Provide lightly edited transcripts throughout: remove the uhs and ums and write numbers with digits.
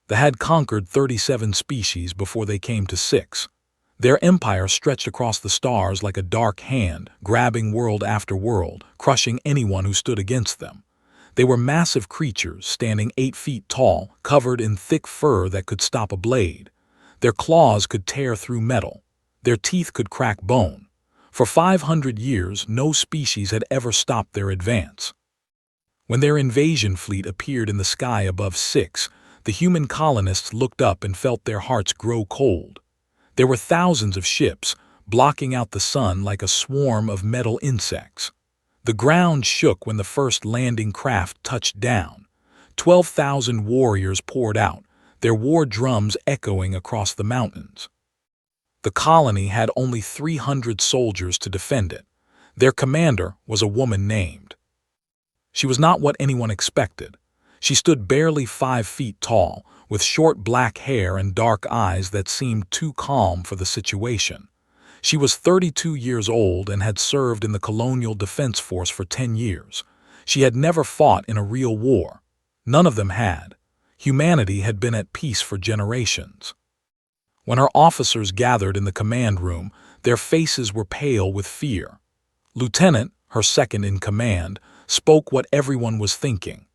They had conquered 37 species before they came to 6. Their empire stretched across the stars like a dark hand, grabbing world after world, crushing anyone who stood against them. They were massive creatures, standing 8 feet tall, covered in thick fur that could stop a blade. Their claws could tear through metal. Their teeth could crack bone. For 500 years, no species had ever stopped their advance. When their invasion fleet appeared in the sky above 6, the human colonists looked up and felt their hearts grow cold. There were thousands of ships, blocking out the sun like a swarm of metal insects. The ground shook when the first landing craft touched down. 12,000 warriors poured out, their war drums echoing across the mountains. The colony had only 300 soldiers to defend it. Their commander was a woman named. She was not what anyone expected. She stood barely 5 feet tall, with short black hair and dark eyes that seemed too calm for the situation. She was 32 years old and had served in the Colonial Defense Force for 10 years. She had never fought in a real war. None of them had. Humanity had been at peace for generations. When her officers gathered in the command room, their faces were pale with fear. Lieutenant, her second in command, spoke what everyone was thinking.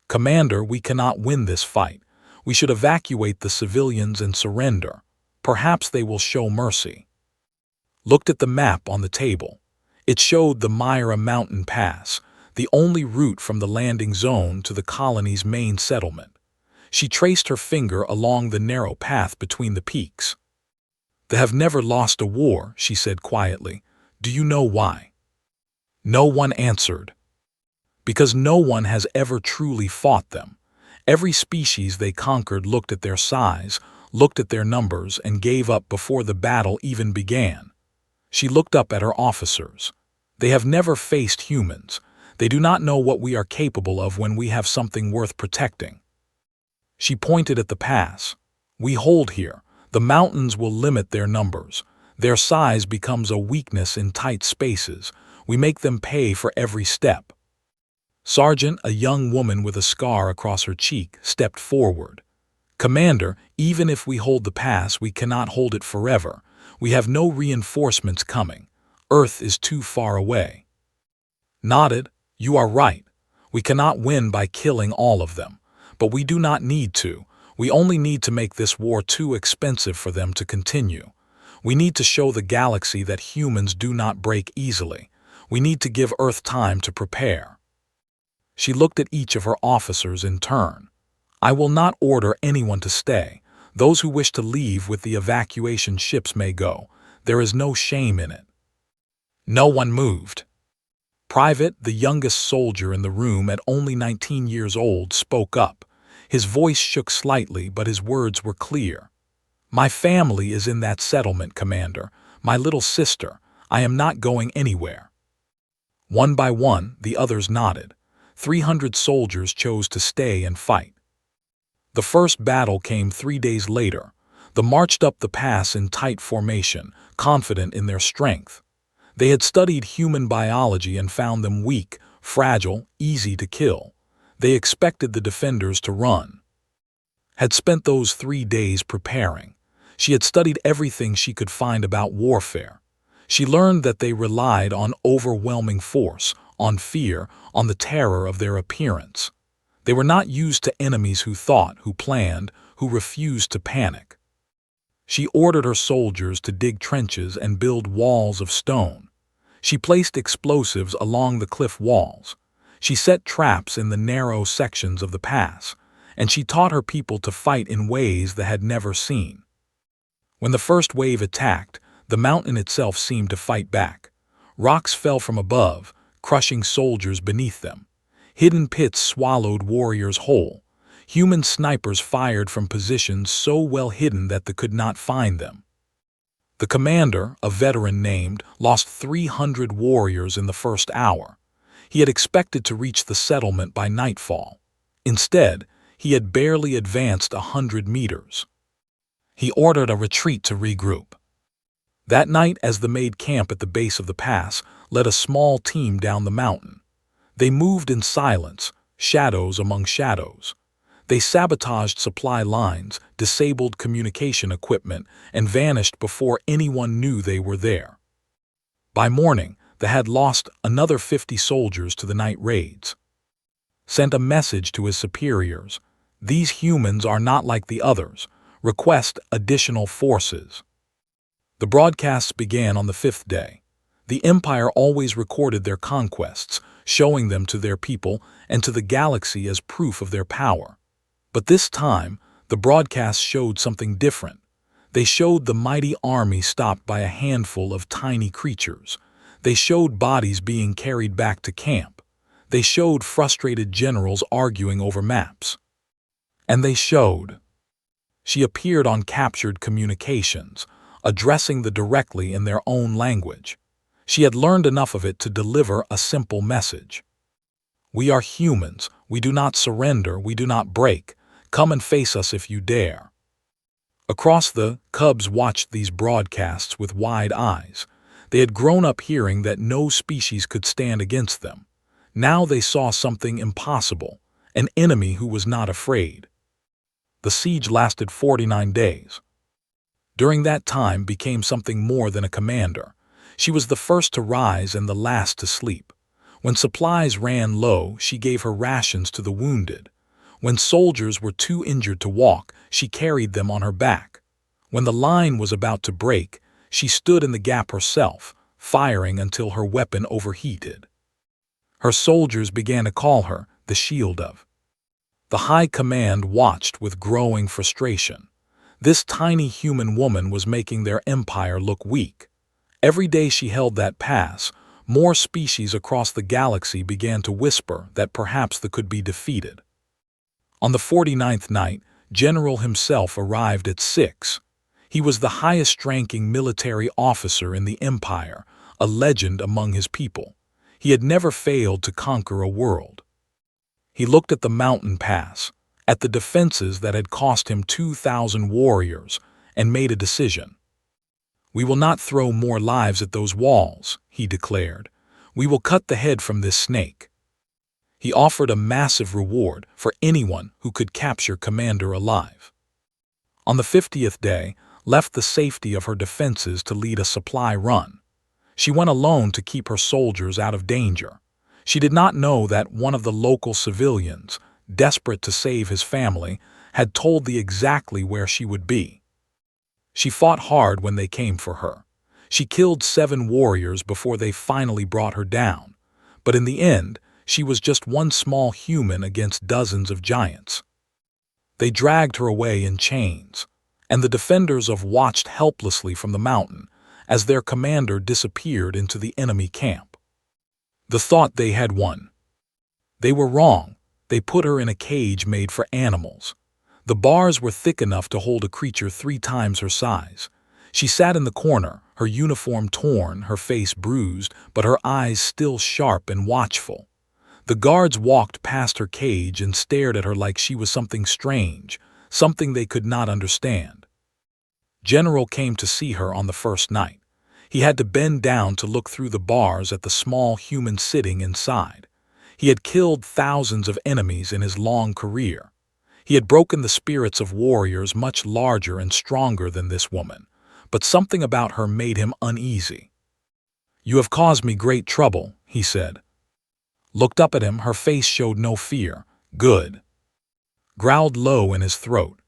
"Commander, we cannot win this fight. We should evacuate the civilians and surrender. Perhaps they will show mercy." Looked at the map on the table. It showed the Myra Mountain Pass, the only route from the landing zone to the colony's main settlement. She traced her finger along the narrow path between the peaks. "They have never lost a war," she said quietly. "Do you know why?" No one answered. Because no one has ever truly fought them. Every species they conquered looked at their size, looked at their numbers, and gave up before the battle even began. She looked up at her officers. "They have never faced humans. They do not know what we are capable of when we have something worth protecting." She pointed at the pass. "We hold here. The mountains will limit their numbers. Their size becomes a weakness in tight spaces. We make them pay for every step." Sergeant, a young woman with a scar across her cheek, stepped forward. "Commander, even if we hold the pass, we cannot hold it forever. We have no reinforcements coming. Earth is too far away." Nodded. "You are right. We cannot win by killing all of them. But we do not need to. We only need to make this war too expensive for them to continue. We need to show the galaxy that humans do not break easily. We need to give Earth time to prepare." She looked at each of her officers in turn. "I will not order anyone to stay. Those who wish to leave with the evacuation ships may go. There is no shame in it." No one moved. Private, the youngest soldier in the room at only 19 years old, spoke up. His voice shook slightly, but his words were clear. "My family is in that settlement, Commander. My little sister. I am not going anywhere." One by one, the others nodded. 300 soldiers chose to stay and fight. The first battle came 3 days later. They marched up the pass in tight formation, confident in their strength. They had studied human biology and found them weak, fragile, easy to kill. They expected the defenders to run. Had spent those 3 days preparing. She had studied everything she could find about warfare. She learned that they relied on overwhelming force, on fear, on the terror of their appearance. They were not used to enemies who thought, who planned, who refused to panic. She ordered her soldiers to dig trenches and build walls of stone. She placed explosives along the cliff walls. She set traps in the narrow sections of the pass, and she taught her people to fight in ways they had never seen. When the first wave attacked, the mountain itself seemed to fight back. Rocks fell from above, crushing soldiers beneath them. Hidden pits swallowed warriors whole. Human snipers fired from positions so well hidden that they could not find them. The commander, a veteran named, lost 300 warriors in the first hour. He had expected to reach the settlement by nightfall. Instead, he had barely advanced 100 meters. He ordered a retreat to regroup. That night, as they made camp at the base of the pass, led a small team down the mountain. They moved in silence, shadows among shadows. They sabotaged supply lines, disabled communication equipment, and vanished before anyone knew they were there. By morning, they had lost another 50 soldiers to the night raids. Sent a message to his superiors. These humans are not like the others. Request additional forces. The broadcasts began on the 5th day. The Empire always recorded their conquests, showing them to their people and to the galaxy as proof of their power. But this time, the broadcasts showed something different. They showed the mighty army stopped by a handful of tiny creatures. They showed bodies being carried back to camp. They showed frustrated generals arguing over maps. And they showed. She appeared on captured communications, addressing them directly in their own language. She had learned enough of it to deliver a simple message. We are humans. We do not surrender. We do not break. Come and face us if you dare. Across the Cubs watched these broadcasts with wide eyes. They had grown up hearing that no species could stand against them. Now they saw something impossible, an enemy who was not afraid. The siege lasted 49 days. During that time became something more than a commander. She was the first to rise and the last to sleep. When supplies ran low, she gave her rations to the wounded. When soldiers were too injured to walk, she carried them on her back. When the line was about to break, she stood in the gap herself, firing until her weapon overheated. Her soldiers began to call her the Shield of. The High Command watched with growing frustration. This tiny human woman was making their empire look weak. Every day she held that pass, more species across the galaxy began to whisper that perhaps they could be defeated. On the 49th night, General himself arrived at 6. He was the highest-ranking military officer in the Empire, a legend among his people. He had never failed to conquer a world. He looked at the mountain pass, at the defenses that had cost him 2,000 warriors, and made a decision. We will not throw more lives at those walls, he declared. We will cut the head from this snake. He offered a massive reward for anyone who could capture Commander alive. On the 50th day, left the safety of her defenses to lead a supply run. She went alone to keep her soldiers out of danger. She did not know that one of the local civilians, desperate to save his family, had told them exactly where she would be. She fought hard when they came for her. She killed 7 warriors before they finally brought her down. But in the end, she was just one small human against dozens of giants. They dragged her away in chains, and the defenders of watched helplessly from the mountain as their commander disappeared into the enemy camp. The thought they had won. They were wrong. They put her in a cage made for animals. The bars were thick enough to hold a creature 3 times her size. She sat in the corner, her uniform torn, her face bruised, but her eyes still sharp and watchful. The guards walked past her cage and stared at her like she was something strange, something they could not understand. General came to see her on the first night. He had to bend down to look through the bars at the small human sitting inside. He had killed thousands of enemies in his long career. He had broken the spirits of warriors much larger and stronger than this woman, but something about her made him uneasy. "You have caused me great trouble," he said. Looked up at him, her face showed no fear. "Good." Growled low in his throat.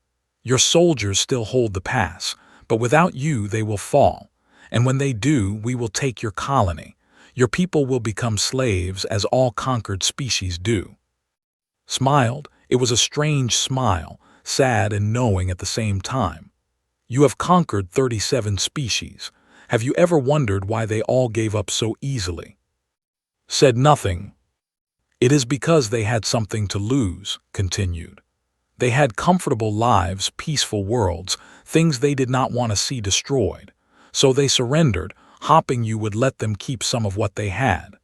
"Your soldiers still hold the pass, but without you they will fall. And when they do, we will take your colony. Your people will become slaves, as all conquered species do." Smiled. It was a strange smile, sad and knowing at the same time. "You have conquered 37 species. Have you ever wondered why they all gave up so easily?" Said nothing. "It is because they had something to lose," continued. "They had comfortable lives, peaceful worlds, things they did not want to see destroyed. So they surrendered, hoping you would let them keep some of what they had."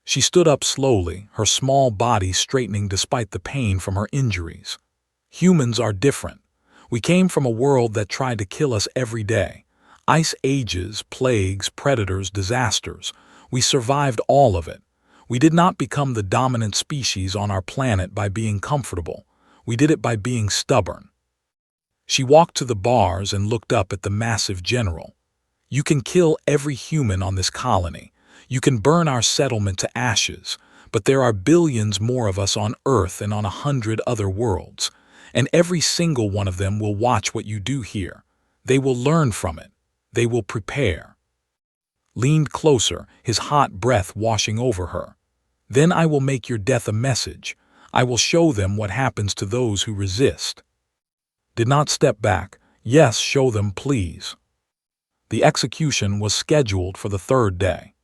She stood up slowly, her small body straightening despite the pain from her injuries. "Humans are different. We came from a world that tried to kill us every day. Ice ages, plagues, predators, disasters. We survived all of it. We did not become the dominant species on our planet by being comfortable. We did it by being stubborn." She walked to the bars and looked up at the massive general. "You can kill every human on this colony. You can burn our settlement to ashes, but there are billions more of us on Earth and on 100 other worlds, and every single one of them will watch what you do here. They will learn from it. They will prepare." Leaned closer, his hot breath washing over her. "Then I will make your death a message. I will show them what happens to those who resist." Did not step back. "Yes, show them, please." The execution was scheduled for the third day.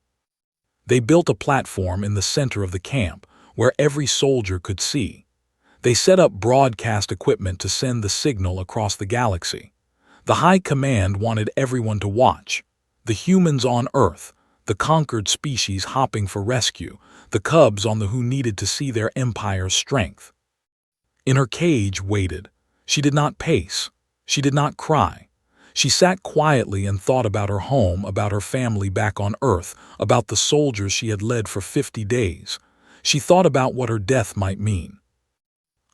They built a platform in the center of the camp, where every soldier could see. They set up broadcast equipment to send the signal across the galaxy. The High Command wanted everyone to watch. The humans on Earth, the conquered species hopping for rescue, the cubs on the who needed to see their empire's strength. In her cage waited. She did not pace. She did not cry. She sat quietly and thought about her home, about her family back on Earth, about the soldiers she had led for 50 days. She thought about what her death might mean.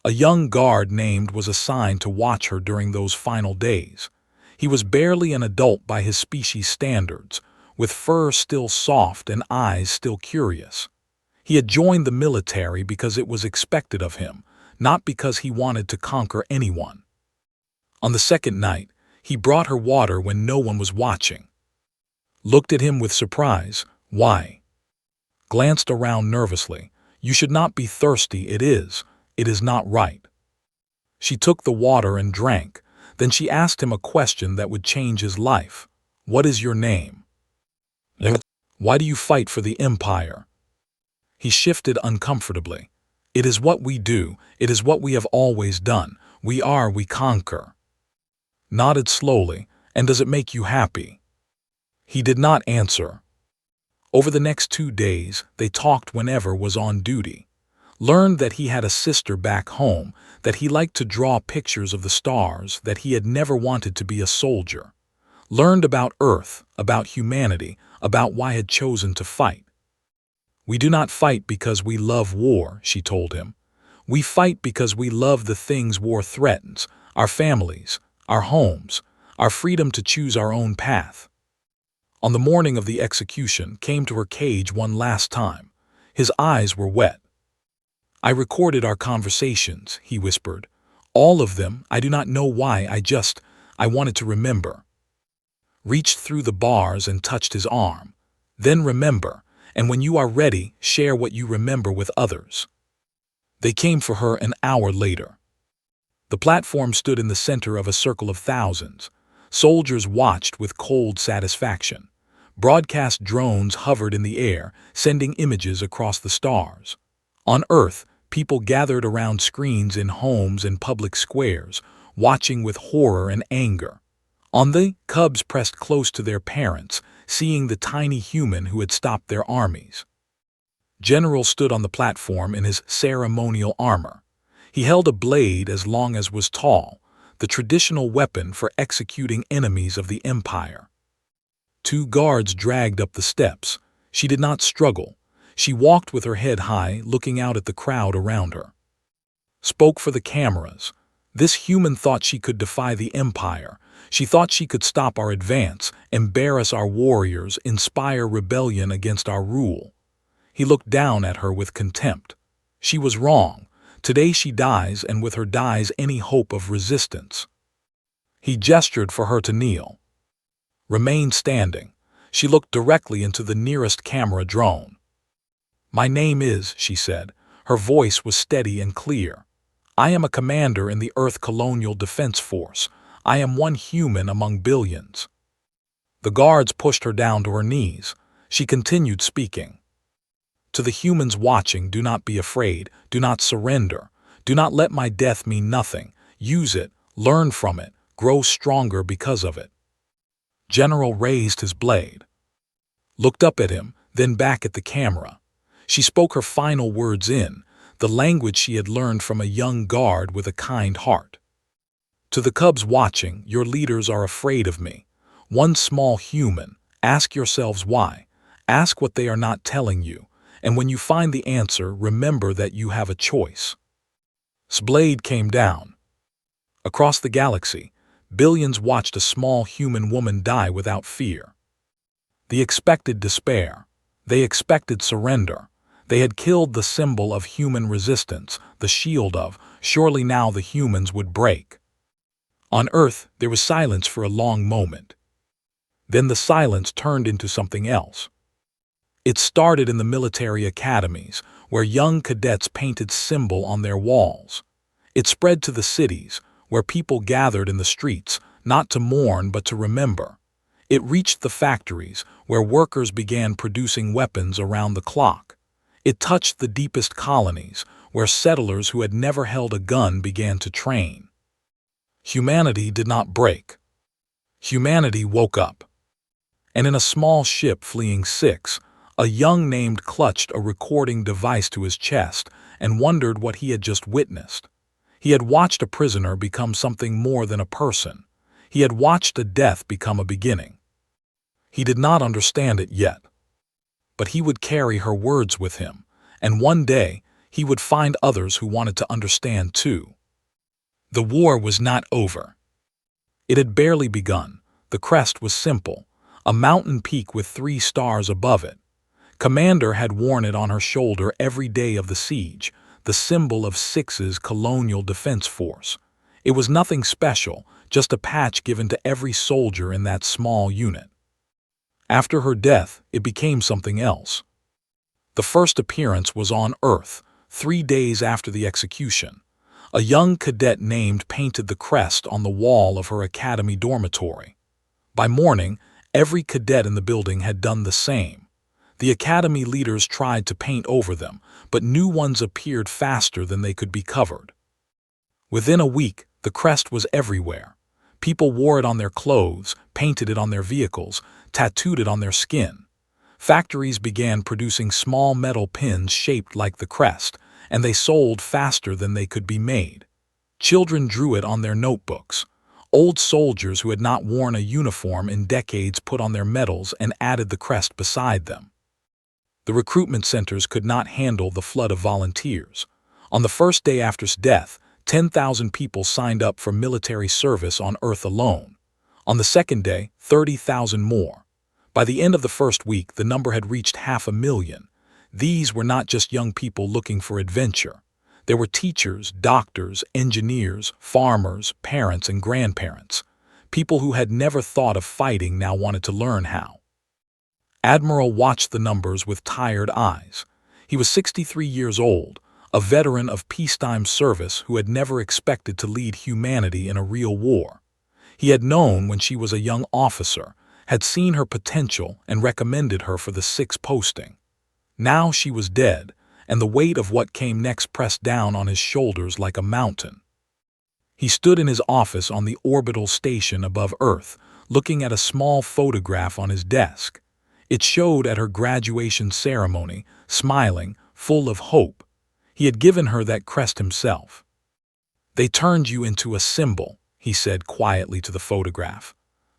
A young guard named was assigned to watch her during those final days. He was barely an adult by his species standards, with fur still soft and eyes still curious. He had joined the military because it was expected of him, not because he wanted to conquer anyone. On the second night, he brought her water when no one was watching. Looked at him with surprise. "Why?" Glanced around nervously. "You should not be thirsty, it is not right." She took the water and drank. Then she asked him a question that would change his life. "What is your name? Why do you fight for the Empire?" He shifted uncomfortably. "It is what we do. It is what we have always done. We conquer." Nodded slowly. "And does it make you happy?" He did not answer. Over the next 2 days, they talked whenever was on duty. Learned that he had a sister back home, that he liked to draw pictures of the stars, that he had never wanted to be a soldier. Learned about Earth, about humanity, about why he had chosen to fight. "We do not fight because we love war," she told him. "We fight because we love the things war threatens, our families, our homes, our freedom to choose our own path." On the morning of the execution, came to her cage one last time. His eyes were wet. "I recorded our conversations," he whispered. "All of them. I do not know why. I wanted to remember." Reached through the bars and touched his arm. "Then remember, and when you are ready, share what you remember with others." They came for her an hour later. The platform stood in the center of a circle of thousands. Soldiers watched with cold satisfaction. Broadcast drones hovered in the air, sending images across the stars. On Earth, people gathered around screens in homes and public squares, watching with horror and anger. On the cubs pressed close to their parents, seeing the tiny human who had stopped their armies. General stood on the platform in his ceremonial armor. He held a blade as long as was tall, the traditional weapon for executing enemies of the Empire. 2 guards dragged up the steps. She did not struggle. She walked with her head high, looking out at the crowd around her. Spoke for the cameras. This human thought she could defy the Empire. She thought she could stop our advance, embarrass our warriors, inspire rebellion against our rule. He looked down at her with contempt. She was wrong. Today she dies, and with her dies any hope of resistance. He gestured for her to kneel. Remain standing. She looked directly into the nearest camera drone. "My name is," she said. Her voice was steady and clear. "I am a commander in the Earth Colonial Defense Force. I am one human among billions." The guards pushed her down to her knees. She continued speaking. "To the humans watching, do not be afraid. Do not surrender. Do not let my death mean nothing. Use it, learn from it, grow stronger because of it." General raised his blade. Looked up at him, then back at the camera. She spoke her final words in the language she had learned from a young guard with a kind heart. "To the cubs watching, your leaders are afraid of me. One small human. Ask yourselves why. Ask what they are not telling you. And when you find the answer, remember that you have a choice." Blade came down. Across the galaxy, billions watched a small human woman die without fear. They expected despair. They expected surrender. They had killed the symbol of human resistance, the shield of, surely now the humans would break. On Earth, there was silence for a long moment. Then the silence turned into something else. It started in the military academies, where young cadets painted symbol on their walls. It spread to the cities, where people gathered in the streets, not to mourn but to remember. It reached the factories, where workers began producing weapons around the clock. It touched the deepest colonies, where settlers who had never held a gun began to train. Humanity did not break. Humanity woke up. And in a small ship fleeing six, a young named clutched a recording device to his chest and wondered what he had just witnessed. He had watched a prisoner become something more than a person. He had watched a death become a beginning. He did not understand it yet. But he would carry her words with him, and one day he would find others who wanted to understand too. The war was not over. It had barely begun. The crest was simple, a mountain peak with 3 stars above it. Commander had worn it on her shoulder every day of the siege, the symbol of Six's colonial defense force. It was nothing special, just a patch given to every soldier in that small unit. After her death, it became something else. The first appearance was on Earth, 3 days after the execution. A young cadet named painted the crest on the wall of her academy dormitory. By morning, every cadet in the building had done the same. The academy leaders tried to paint over them, but new ones appeared faster than they could be covered. Within a week, the crest was everywhere. People wore it on their clothes, painted it on their vehicles, tattooed it on their skin. Factories began producing small metal pins shaped like the crest, and they sold faster than they could be made. Children drew it on their notebooks. Old soldiers who had not worn a uniform in decades put on their medals and added the crest beside them. The recruitment centers could not handle the flood of volunteers. On the first day after his death, 10,000 people signed up for military service on Earth alone. On the second day, 30,000 more. By the end of the first week, the number had reached 500,000. These were not just young people looking for adventure. There were teachers, doctors, engineers, farmers, parents, and grandparents. People who had never thought of fighting now wanted to learn how. Admiral watched the numbers with tired eyes. He was 63 years old, a veteran of peacetime service who had never expected to lead humanity in a real war. He had known when she was a young officer, had seen her potential and recommended her for the 6th posting. Now she was dead, and the weight of what came next pressed down on his shoulders like a mountain. He stood in his office on the orbital station above Earth, looking at a small photograph on his desk. It showed at her graduation ceremony, smiling, full of hope. He had given her that crest himself. "They turned you into a symbol," he said quietly to the photograph.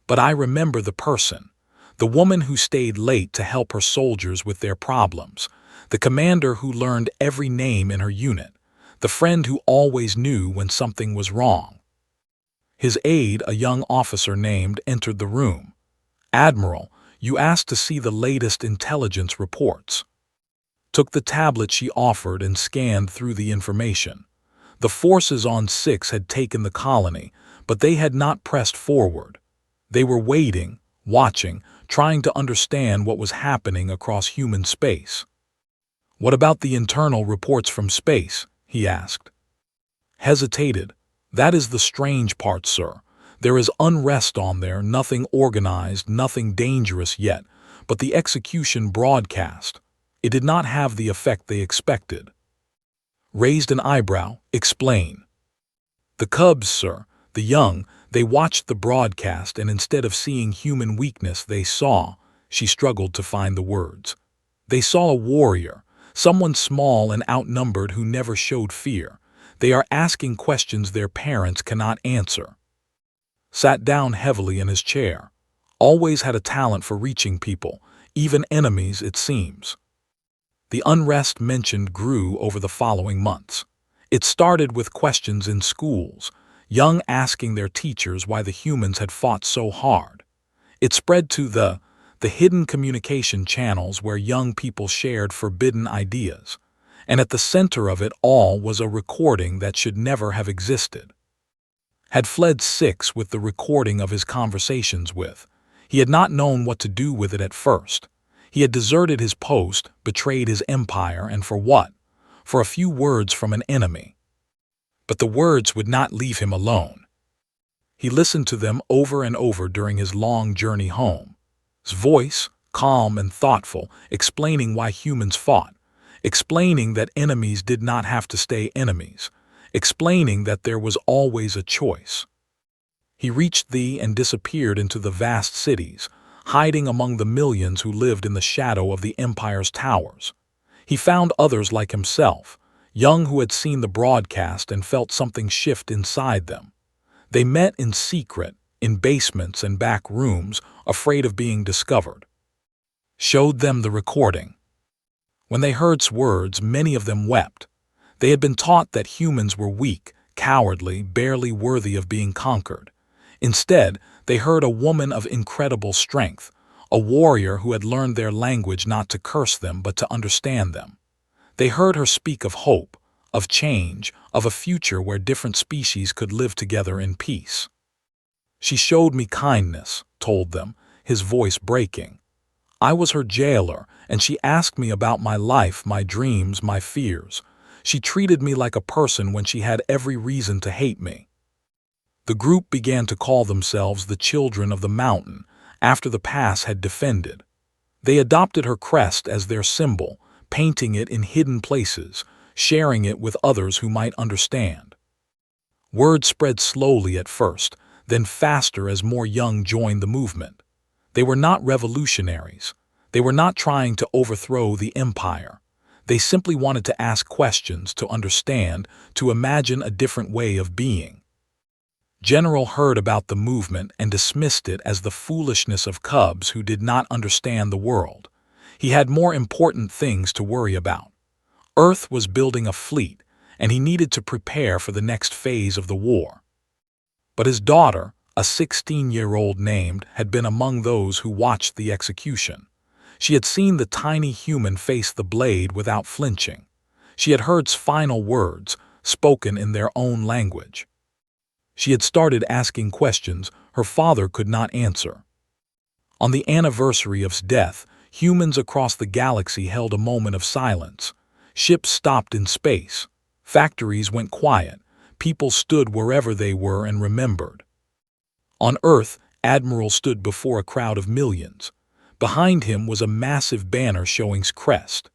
"But I remember the person, the woman who stayed late to help her soldiers with their problems, the commander who learned every name in her unit, the friend who always knew when something was wrong." His aide, a young officer named, entered the room. "Admiral, you asked to see the latest intelligence reports." Took the tablet she offered and scanned through the information. The forces on 6 had taken the colony, but they had not pressed forward. They were waiting, watching, trying to understand what was happening across human space. "What about the internal reports from space?" he asked. Hesitated. "That is the strange part, sir. There is unrest on there, nothing organized, nothing dangerous yet, but the execution broadcast. It did not have the effect they expected." Raised an eyebrow. "Explain." "The cubs, sir, the young, they watched the broadcast and instead of seeing human weakness they saw," she struggled to find the words. "They saw a warrior, someone small and outnumbered who never showed fear. They are asking questions their parents cannot answer." Sat down heavily in his chair. Always had a talent for reaching people, even enemies it seems. The unrest mentioned grew over the following months. It started with questions in schools, young asking their teachers why the humans had fought so hard. It spread to the hidden communication channels where young people shared forbidden ideas. And at the center of it all was a recording that should never have existed. Had fled six with the recording of his conversations with. He had not known what to do with it at first. He had deserted his post, betrayed his empire, and for what? For a few words from an enemy. But the words would not leave him alone. He listened to them over and over during his long journey home. His voice, calm and thoughtful, explaining why humans fought, explaining that enemies did not have to stay enemies, explaining that there was always a choice. He reached thee and disappeared into the vast cities, hiding among the millions who lived in the shadow of the Empire's towers. He found others like himself, young who had seen the broadcast and felt something shift inside them. They met in secret, in basements and back rooms, afraid of being discovered. Showed them the recording. When they heard words, many of them wept. They had been taught that humans were weak, cowardly, barely worthy of being conquered. Instead, they heard a woman of incredible strength, a warrior who had learned their language not to curse them but to understand them. They heard her speak of hope, of change, of a future where different species could live together in peace. She showed me kindness, told them, his voice breaking. I was her jailer, and she asked me about my life, my dreams, my fears. She treated me like a person when she had every reason to hate me. The group began to call themselves the Children of the Mountain, after the pass had defended. They adopted her crest as their symbol, painting it in hidden places, sharing it with others who might understand. Word spread slowly at first, then faster as more young joined the movement. They were not revolutionaries. They were not trying to overthrow the empire. They simply wanted to ask questions, to understand, to imagine a different way of being. General heard about the movement and dismissed it as the foolishness of cubs who did not understand the world. He had more important things to worry about. Earth was building a fleet, and he needed to prepare for the next phase of the war. But his daughter, a 16-year-old named, had been among those who watched the execution. She had seen the tiny human face the blade without flinching. She had heard final words, spoken in their own language. She had started asking questions her father could not answer. On the anniversary of his death, humans across the galaxy held a moment of silence. Ships stopped in space. Factories went quiet. People stood wherever they were and remembered. On Earth, Admiral stood before a crowd of millions. Behind him was a massive banner showing Crest.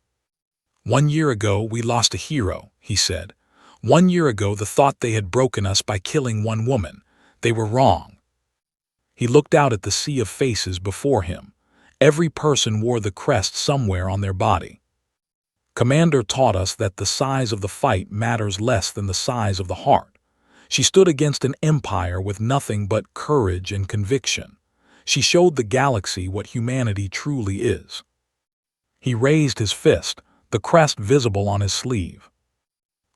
1 year ago, we lost a hero, he said. 1 year ago, the thought they had broken us by killing one woman. They were wrong. He looked out at the sea of faces before him. Every person wore the crest somewhere on their body. Commander taught us that the size of the fight matters less than the size of the heart. She stood against an empire with nothing but courage and conviction. She showed the galaxy what humanity truly is. He raised his fist, the crest visible on his sleeve.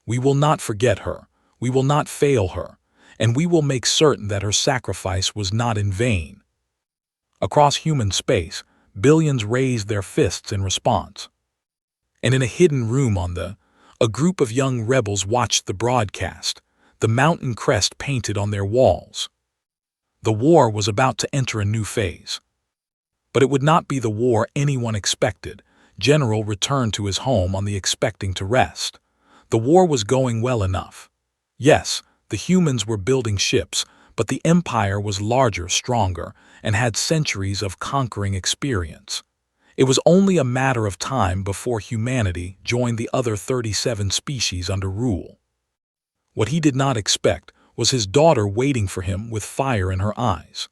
We will not forget her, we will not fail her, and we will make certain that her sacrifice was not in vain. Across human space, billions raised their fists in response. And in a hidden room a group of young rebels watched the broadcast, the mountain crest painted on their walls. The war was about to enter a new phase. But it would not be the war anyone expected. General returned to his home on the expecting to rest. The war was going well enough. Yes, the humans were building ships, but the empire was larger, stronger, and had centuries of conquering experience. It was only a matter of time before humanity joined the other 37 species under rule. What he did not expect was his daughter waiting for him with fire in her eyes.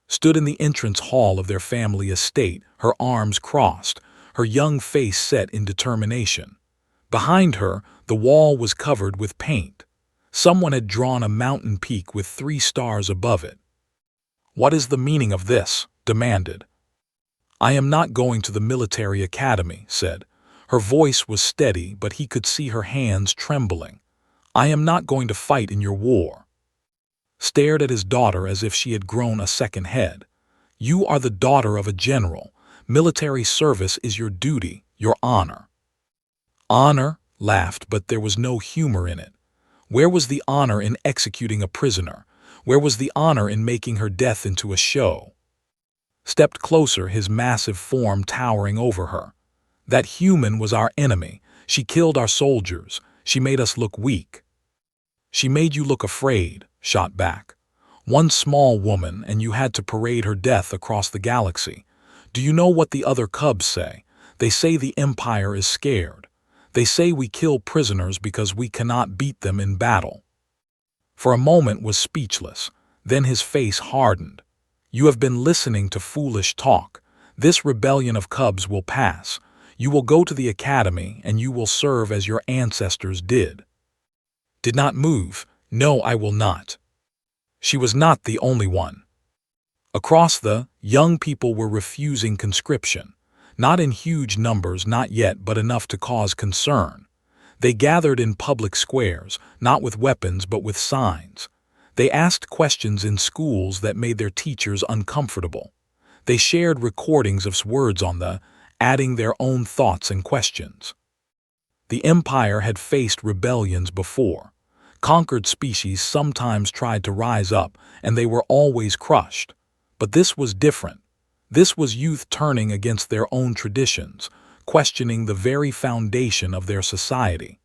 Stood in the entrance hall of their family estate, her arms crossed, her young face set in determination. Behind her, the wall was covered with paint. Someone had drawn a mountain peak with 3 stars above it. "What is the meaning of this?" demanded. "I am not going to the military academy," said. Her voice was steady, but he could see her hands trembling. I am not going to fight in your war. Stared at his daughter as if she had grown a second head. You are the daughter of a general. Military service is your duty, your honor. Honor? Laughed, but there was no humor in it. Where was the honor in executing a prisoner? Where was the honor in making her death into a show? Stepped closer, his massive form towering over her. That human was our enemy. She killed our soldiers. She made us look weak. She made you look afraid, shot back. One small woman, and you had to parade her death across the galaxy. Do you know what the other cubs say? They say the Empire is scared. They say we kill prisoners because we cannot beat them in battle. For a moment was speechless. Then his face hardened. You have been listening to foolish talk. This rebellion of cubs will pass. You will go to the academy and you will serve as your ancestors did. Did not move. No, I will not. She was not the only one. Across young people were refusing conscription. Not in huge numbers, not yet, but enough to cause concern. They gathered in public squares, not with weapons but with signs. They asked questions in schools that made their teachers uncomfortable. They shared recordings of words on adding their own thoughts and questions. The Empire had faced rebellions before. Conquered species sometimes tried to rise up, and they were always crushed. But this was different. This was youth turning against their own traditions, questioning the very foundation of their society.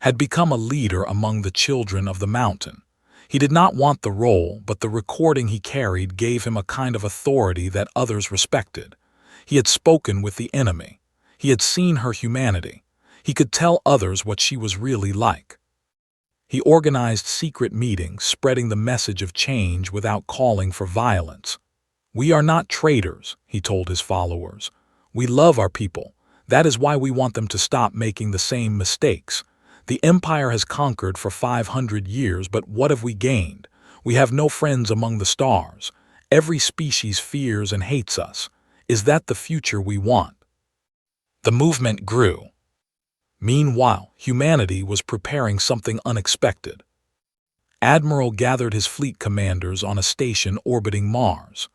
Had become a leader among the children of the mountain. He did not want the role, but the recording he carried gave him a kind of authority that others respected. He had spoken with the enemy. He had seen her humanity. He could tell others what she was really like. He organized secret meetings, spreading the message of change without calling for violence. We are not traitors, he told his followers. We love our people. That is why we want them to stop making the same mistakes. The Empire has conquered for 500 years, but what have we gained? We have no friends among the stars. Every species fears and hates us. Is that the future we want? The movement grew. Meanwhile, humanity was preparing something unexpected. Admiral gathered his fleet commanders on a station orbiting Mars.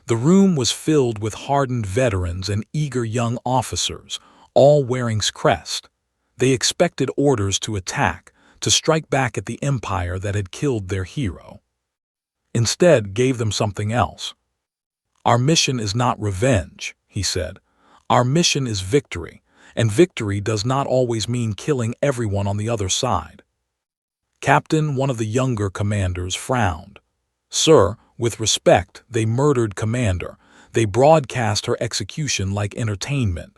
The room was filled with hardened veterans and eager young officers, all wearing Crest. They expected orders to attack, to strike back at the Empire that had killed their hero. Instead, gave them something else. Our mission is not revenge, he said. Our mission is victory, and victory does not always mean killing everyone on the other side. Captain, one of the younger commanders, frowned. Sir, with respect, they murdered Commander. They broadcast her execution like entertainment.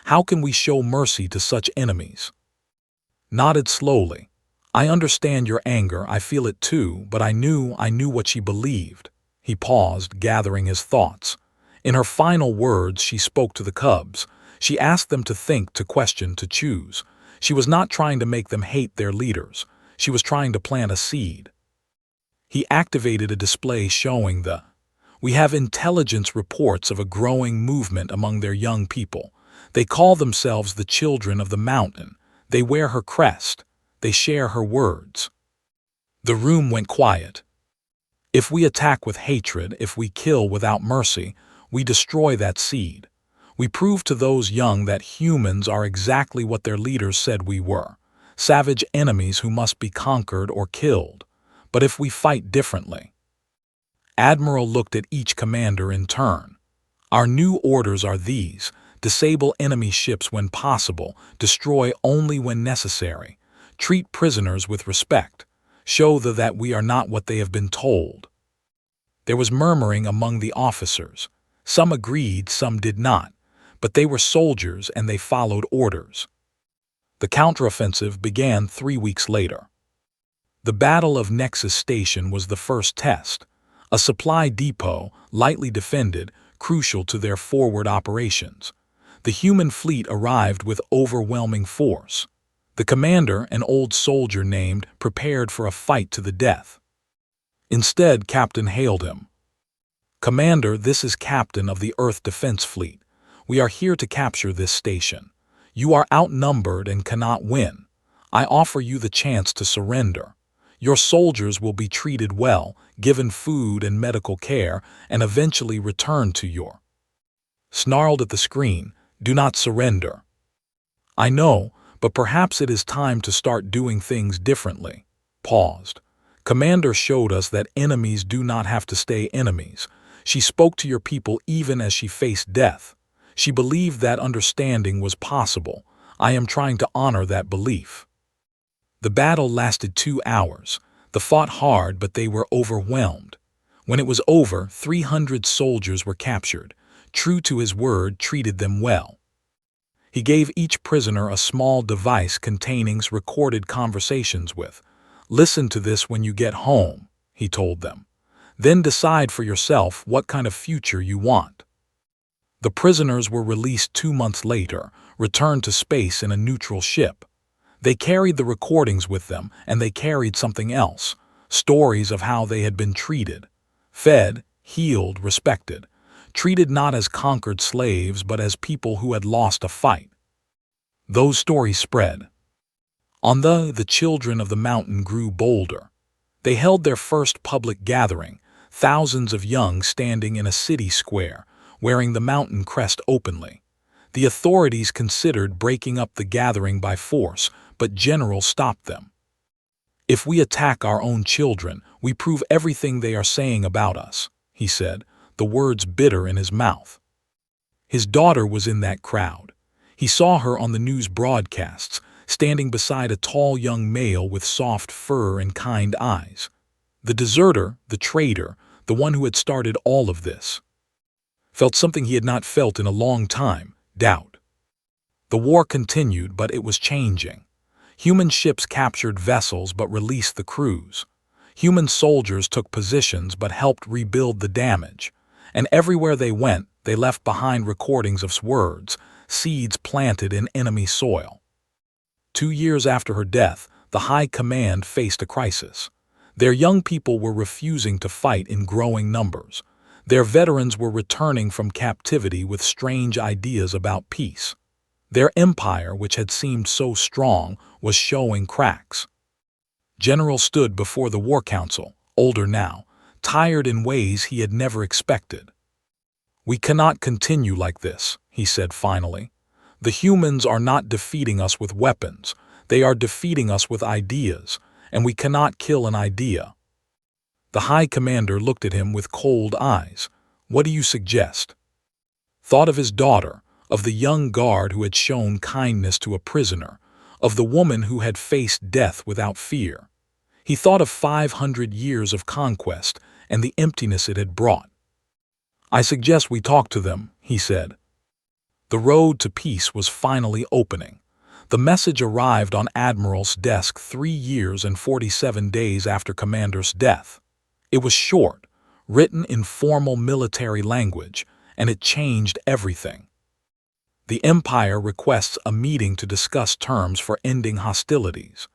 How can we show mercy to such enemies? Nodded slowly. I understand your anger, I feel it too, but I knew what she believed. He paused, gathering his thoughts. In her final words, she spoke to the cubs. She asked them to think, to question, to choose. She was not trying to make them hate their leaders. She was trying to plant a seed. He activated a display showing we have intelligence reports of a growing movement among their young people. They call themselves the children of the mountain. They wear her crest. They share her words. The room went quiet. If we attack with hatred, if we kill without mercy, we destroy that seed. We prove to those young that humans are exactly what their leaders said we were, savage enemies who must be conquered or killed. But if we fight differently. Admiral looked at each commander in turn. Our new orders are these: disable enemy ships when possible, destroy only when necessary, treat prisoners with respect, show that we are not what they have been told. There was murmuring among the officers. Some agreed, some did not, but they were soldiers and they followed orders. The counteroffensive began 3 weeks later. The Battle of Nexus Station was the first test, a supply depot, lightly defended, crucial to their forward operations. The human fleet arrived with overwhelming force. The commander, an old soldier named, prepared for a fight to the death. Instead, Captain hailed him. Commander, this is Captain of the Earth Defense Fleet. We are here to capture this station. You are outnumbered and cannot win. I offer you the chance to surrender. Your soldiers will be treated well, given food and medical care, and eventually return to your snarled at the screen, do not surrender. I know, but perhaps it is time to start doing things differently. Paused. Commander showed us that enemies do not have to stay enemies. She spoke to your people even as she faced death. She believed that understanding was possible. I am trying to honor that belief. The battle lasted 2 hours. They fought hard, but they were overwhelmed. When it was over, 300 soldiers were captured. True to his word, treated them well. He gave each prisoner a small device containing recorded conversations with. Listen to this when you get home, he told them. Then decide for yourself what kind of future you want. The prisoners were released 2 months later, returned to space in a neutral ship. They carried the recordings with them, and they carried something else, stories of how they had been treated, fed, healed, respected, treated not as conquered slaves but as people who had lost a fight. Those stories spread. On the children of the mountain grew bolder. They held their first public gathering, thousands of young standing in a city square, wearing the mountain crest openly. The authorities considered breaking up the gathering by force, but General stopped them. If we attack our own children, we prove everything they are saying about us, he said, the words bitter in his mouth. His daughter was in that crowd. He saw her on the news broadcasts, standing beside a tall young male with soft fur and kind eyes. The deserter, the traitor, the one who had started all of this. Felt something he had not felt in a long time, doubt. The war continued, but it was changing. Human ships captured vessels but released the crews. Human soldiers took positions but helped rebuild the damage. And everywhere they went, they left behind recordings of words, seeds planted in enemy soil. 2 years after her death, the High Command faced a crisis. Their young people were refusing to fight in growing numbers. Their veterans were returning from captivity with strange ideas about peace. Their empire, which had seemed so strong, was showing cracks. General stood before the War Council, older now, tired in ways he had never expected. We cannot continue like this, he said finally. The humans are not defeating us with weapons. They are defeating us with ideas, and we cannot kill an idea. The High Commander looked at him with cold eyes. What do you suggest? Thought of his daughter, of the young guard who had shown kindness to a prisoner, of the woman who had faced death without fear. He thought of 500 years of conquest and the emptiness it had brought. I suggest we talk to them, he said. The road to peace was finally opening. The message arrived on Admiral's desk 3 years and 47 days after Commander's death. It was short, written in formal military language, and it changed everything. The Empire requests a meeting to discuss terms for ending hostilities.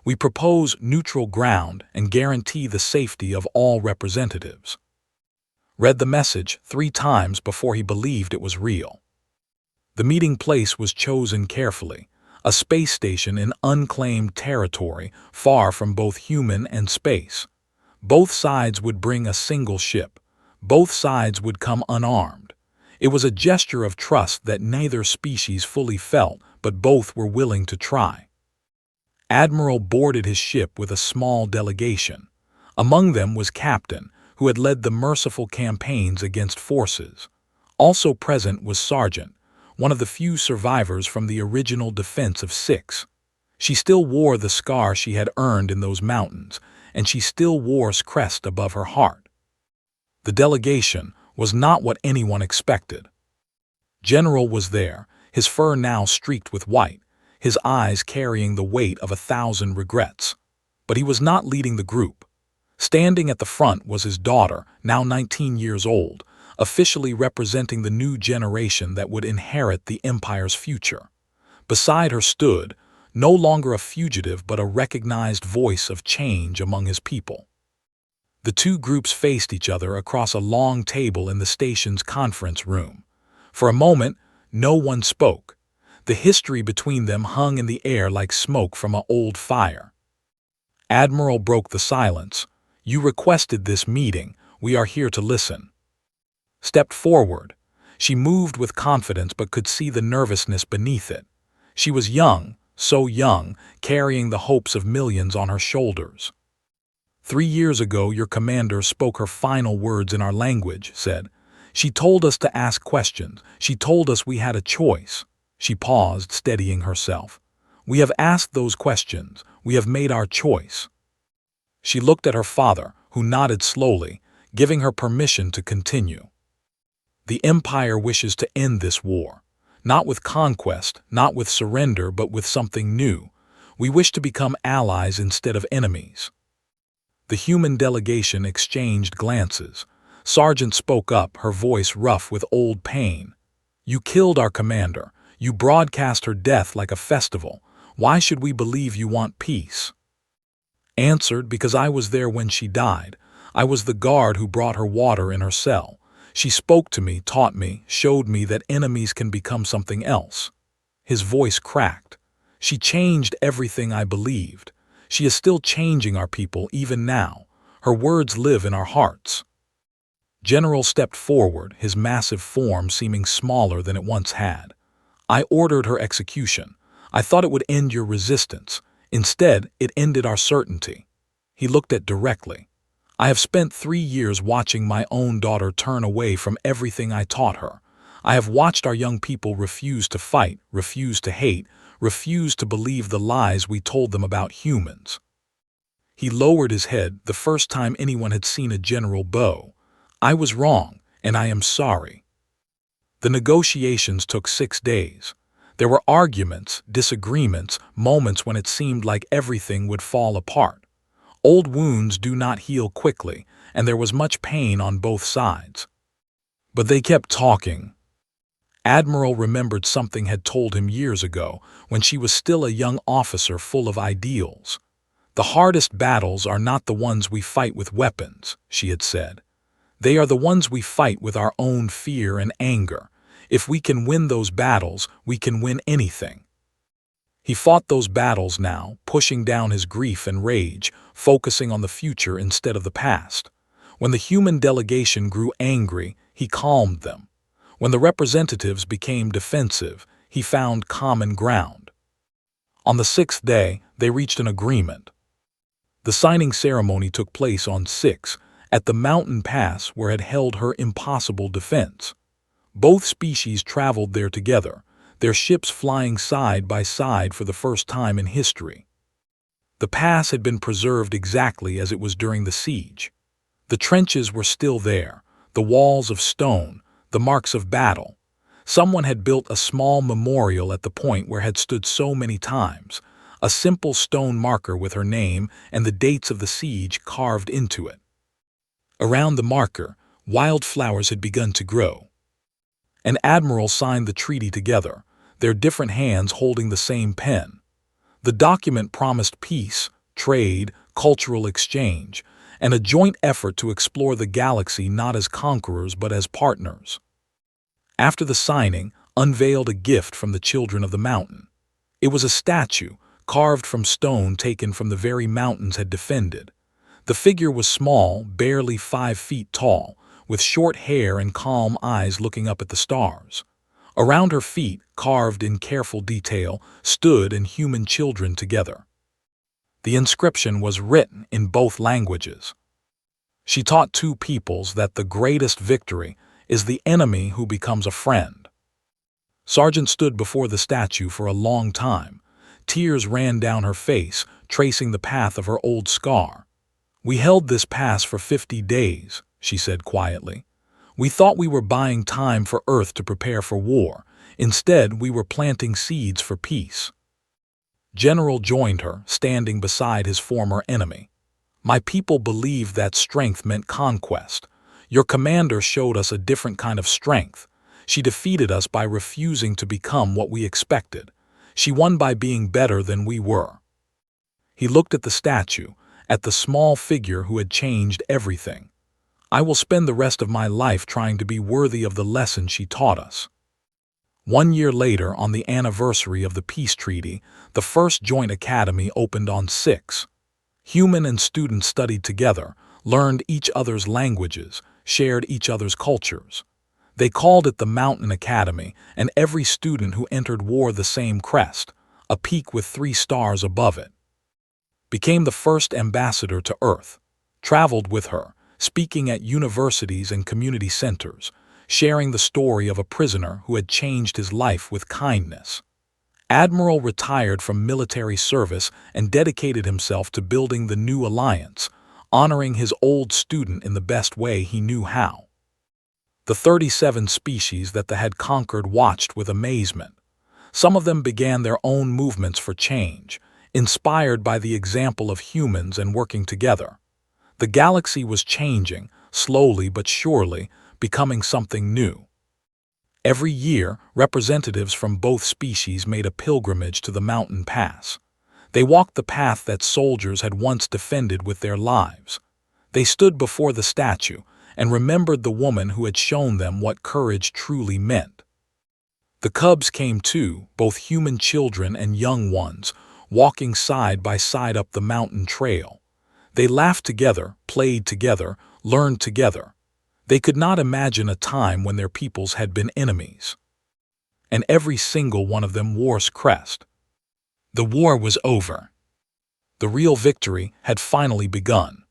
We propose neutral ground and guarantee the safety of all representatives. Read the message 3 times before he believed it was real. The meeting place was chosen carefully, a space station in unclaimed territory far from both human and space. Both sides would bring a single ship. Both sides would come unarmed. It was a gesture of trust that neither species fully felt, but both were willing to try. Admiral boarded his ship with a small delegation. Among them was Captain, who had led the merciful campaigns against forces. Also present was Sergeant, one of the few survivors from the original defense of 6. She still wore the scar she had earned in those mountains, and she still wore Crest above her heart. The delegation was not what anyone expected. General was there, his fur now streaked with white, his eyes carrying the weight of 1,000 regrets. But he was not leading the group. Standing at the front was his daughter, now 19 years old, officially representing the new generation that would inherit the Empire's future. Beside her stood, no longer a fugitive but a recognized voice of change among his people. The two groups faced each other across a long table in the station's conference room. For a moment, no one spoke. The history between them hung in the air like smoke from an old fire. Admiral broke the silence. "You requested this meeting. We are here to listen." Stepped forward. She moved with confidence but could see the nervousness beneath it. She was young, so young, carrying the hopes of millions on her shoulders. "3 years ago your commander spoke her final words in our language," said. "She told us to ask questions. She told us we had a choice." She paused, steadying herself. "We have asked those questions. We have made our choice." She looked at her father, who nodded slowly, giving her permission to continue. "The Empire wishes to end this war. Not with conquest, not with surrender, but with something new. We wish to become allies instead of enemies." The human delegation exchanged glances. Sergeant spoke up, her voice rough with old pain. "You killed our commander. You broadcast her death like a festival. Why should we believe you want peace?" Answered, "Because I was there when she died. I was the guard who brought her water in her cell. She spoke to me, taught me, showed me that enemies can become something else." His voice cracked. "She changed everything I believed. She is still changing our people even now. Her words live in our hearts." General stepped forward, his massive form seeming smaller than it once had. "I ordered her execution. I thought it would end your resistance. Instead, it ended our certainty." He looked at directly. "I have spent 3 years watching my own daughter turn away from everything I taught her. I have watched our young people refuse to fight, refuse to hate, refuse to believe the lies we told them about humans." He lowered his head, the first time anyone had seen a general bow. "I was wrong, and I am sorry." The negotiations took 6 days. There were arguments, disagreements, moments when it seemed like everything would fall apart. Old wounds do not heal quickly, and there was much pain on both sides. But they kept talking. Admiral remembered something had told him years ago, when she was still a young officer full of ideals. "The hardest battles are not the ones we fight with weapons," she had said. "They are the ones we fight with our own fear and anger. If we can win those battles, we can win anything." He fought those battles now, pushing down his grief and rage, focusing on the future instead of the past. When the human delegation grew angry, he calmed them. When the representatives became defensive, he found common ground. On the 6th day, they reached an agreement. The signing ceremony took place on 6, at the mountain pass where had held her impossible defense. Both species traveled there together, their ships flying side by side for the first time in history. The pass had been preserved exactly as it was during the siege. The trenches were still there, the walls of stone, the marks of battle. Someone had built a small memorial at the point where had stood so many times, a simple stone marker with her name and the dates of the siege carved into it. Around the marker, wildflowers had begun to grow. An admiral signed the treaty together, their different hands holding the same pen. The document promised peace, trade, cultural exchange, and a joint effort to explore the galaxy not as conquerors but as partners. After the signing, unveiled a gift from the children of the mountain. It was a statue, carved from stone taken from the very mountains had defended. The figure was small, barely 5 feet tall, with short hair and calm eyes looking up at the stars. Around her feet, carved in careful detail, stood human children together. The inscription was written in both languages. She taught 2 peoples that the greatest victory is the enemy who becomes a friend. Sargent stood before the statue for a long time. Tears ran down her face, tracing the path of her old scar. "We held this pass for 50 days, she said quietly. "We thought we were buying time for Earth to prepare for war. Instead, we were planting seeds for peace." General joined her, standing beside his former enemy. "My people believed that strength meant conquest. Your commander showed us a different kind of strength. She defeated us by refusing to become what we expected. She won by being better than we were." He looked at the statue, at the small figure who had changed everything. "I will spend the rest of my life trying to be worthy of the lesson she taught us." 1 year later, on the anniversary of the peace treaty, the first joint academy opened on 6. Human and students studied together, learned each other's languages, shared each other's cultures. They called it the Mountain Academy, and every student who entered wore the same crest, a peak with 3 stars above it. Became the first ambassador to Earth, traveled with her, speaking at universities and community centers, sharing the story of a prisoner who had changed his life with kindness. Admiral retired from military service and dedicated himself to building the new alliance, honoring his old student in the best way he knew how. The 37 species that the had conquered watched with amazement. Some of them began their own movements for change, inspired by the example of humans and working together. The galaxy was changing, slowly but surely, becoming something new. Every year, representatives from both species made a pilgrimage to the mountain pass. They walked the path that soldiers had once defended with their lives. They stood before the statue and remembered the woman who had shown them what courage truly meant. The cubs came too, both human children and young ones, walking side by side up the mountain trail. They laughed together, played together, learned together. They could not imagine a time when their peoples had been enemies. And every single one of them wore crest. The war was over. The real victory had finally begun.